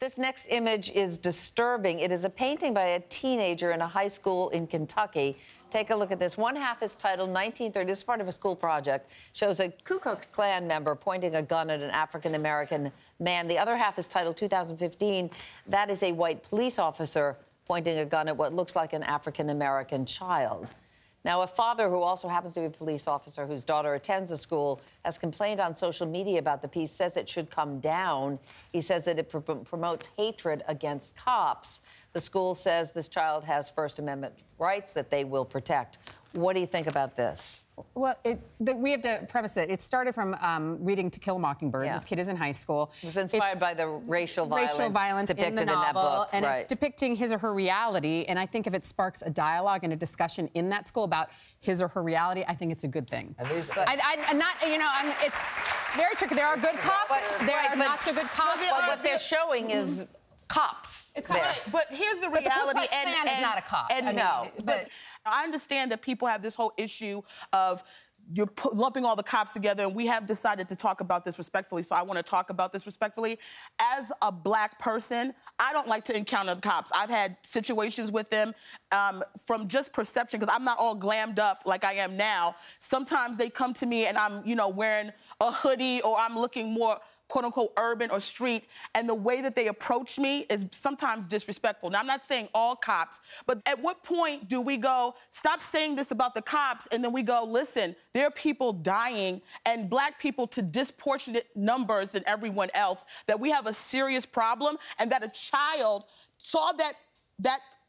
This next image is disturbing. It is a painting by a teenager in a high school in Kentucky. Take a look at this. One half is titled 1930. This is part of a school project. Shows a Ku Klux Klan member pointing a gun at an African-American man. The other half is titled 2015. That is a white police officer pointing a gun at what looks like an African-American child. Now, a father who also happens to be a police officer whose daughter attends the school has complained on social media about the piece, says it should come down. He says that it promotes hatred against cops. The school says this child has First Amendment rights that they will protect. What do you think about this? Well, we have to preface it. It started from reading To Kill a Mockingbird. Yeah. This kid is in high school. It was inspired by the racial violence depicted in the novel, that book. And right. It's depicting his or her reality. And I think if it sparks a dialogue and a discussion in that school about his or her reality, I think it's a good thing. And these, it's very tricky. There are good cops. There are not so good cops. But what they're showing is cops. It's right, but here's the reality. But the Ku Klux Klan is not a cop. No, but I understand that people have this whole issue of you're lumping all the cops together, and we have decided to talk about this respectfully, so I want to talk about this respectfully. As a black person, I don't like to encounter the cops. I've had situations with them from just perception, because I'm not all glammed up like I am now. Sometimes they come to me and I'm, wearing a hoodie, or I'm looking more quote-unquote urban or street, and the way that they approach me is sometimes disrespectful. Now, I'm not saying all cops, but at what point do we go, stop saying this about the cops, and then we go, listen, there are people dying, and black people to disproportionate numbers than everyone else, that we have a serious problem, and that a child saw that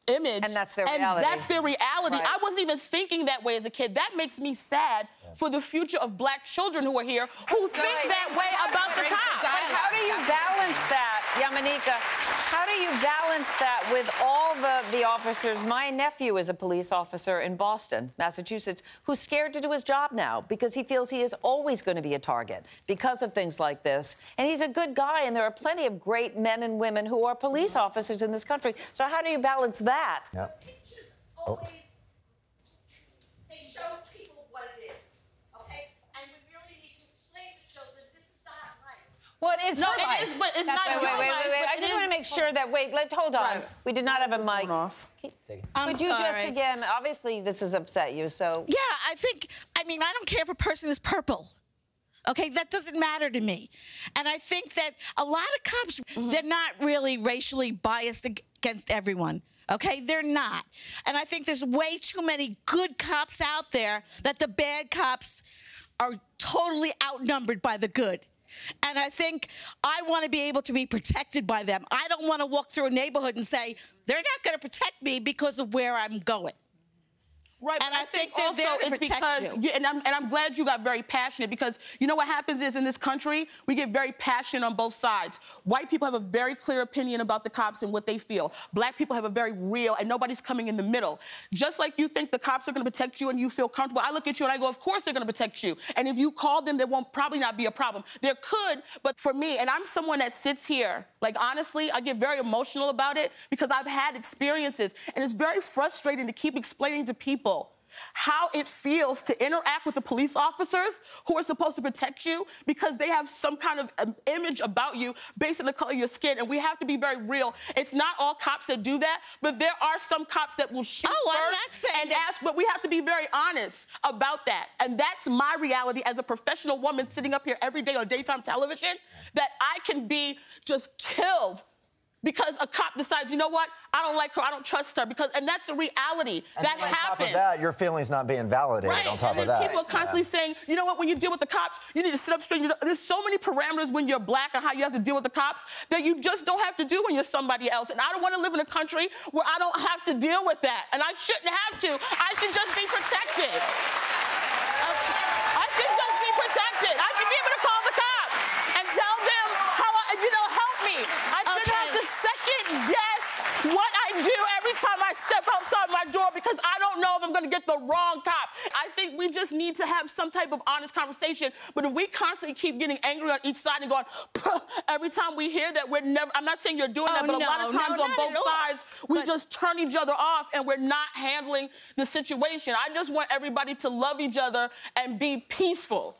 image. And that's their reality. And that's their reality. Right. I wasn't even thinking that way as a kid. That makes me sad for the future of black children who are here who think that way about the cops. But how do you balance that, Yamaneika? How do you balance that with all the officers? My nephew is a police officer in Boston, Massachusetts, who's scared to do his job now because he feels he is always going to be a target because of things like this. And he's a good guy, and there are plenty of great men and women who are police officers in this country. So how do you balance that? Yep. The pictures always, they show people what it is, okay? And we really need to explain to children this is not right. Well, it is her life. It is, but it's not your Wait. life. I just want to make sure that, hold on. Right. We did not have a mic. I'm Could you just, sorry. again, obviously this has upset you, so. Yeah, I mean, I don't care if a person is purple. Okay, that doesn't matter to me. And I think that a lot of cops, they're not really racially biased against everyone. Okay, they're not. And I think there's way too many good cops out there that the bad cops are totally outnumbered by the good. And I think I want to be able to be protected by them. I don't want to walk through a neighborhood and say, they're not going to protect me because of where I'm going. Right, and but I think they're also there to it's protect because you. And I'm glad you got very passionate, because you know what happens is in this country, we get very passionate on both sides. White people have a very clear opinion about the cops and what they feel. Black people have a very real, and nobody's coming in the middle. Just like you think the cops are going to protect you and you feel comfortable, I look at you and I go, of course they're going to protect you. And if you call them, there won't probably not be a problem. There could, but for me, and I'm someone that sits here, like honestly, I get very emotional about it because I've had experiences, and it's very frustrating to keep explaining to people how it feels to interact with the police officers who are supposed to protect you because they have some kind of image about you based on the color of your skin. And we have to be very real. It's not all cops that do that, but there are some cops that will shoot first and ask, but we have to be very honest about that. And that's my reality as a professional woman sitting up here every day on daytime television, that I can be just killed because a cop decides, you know what, I don't like her, I don't trust her, and that's the reality. And that happens. On top of that, your feeling's not being validated on top of that. People are constantly saying, you know what, when you deal with the cops, you need to sit up straight. There's so many parameters when you're black and how you have to deal with the cops that you just don't have to do when you're somebody else. And I don't want to live in a country where I don't have to deal with that. And I shouldn't have to. I should just be protected. I should just be protected. I should be able to call the cops and tell them how, help me. I shouldn't have to second guess what I do every time I step outside my door because I don't know if I'm going to get the wrong cop. I think we just need to have some type of honest conversation. But if we constantly keep getting angry on each side and going, every time we hear that, we're never, I'm not saying you're doing that, but a lot of times on both sides, we just turn each other off and we're not handling the situation. I just want everybody to love each other and be peaceful.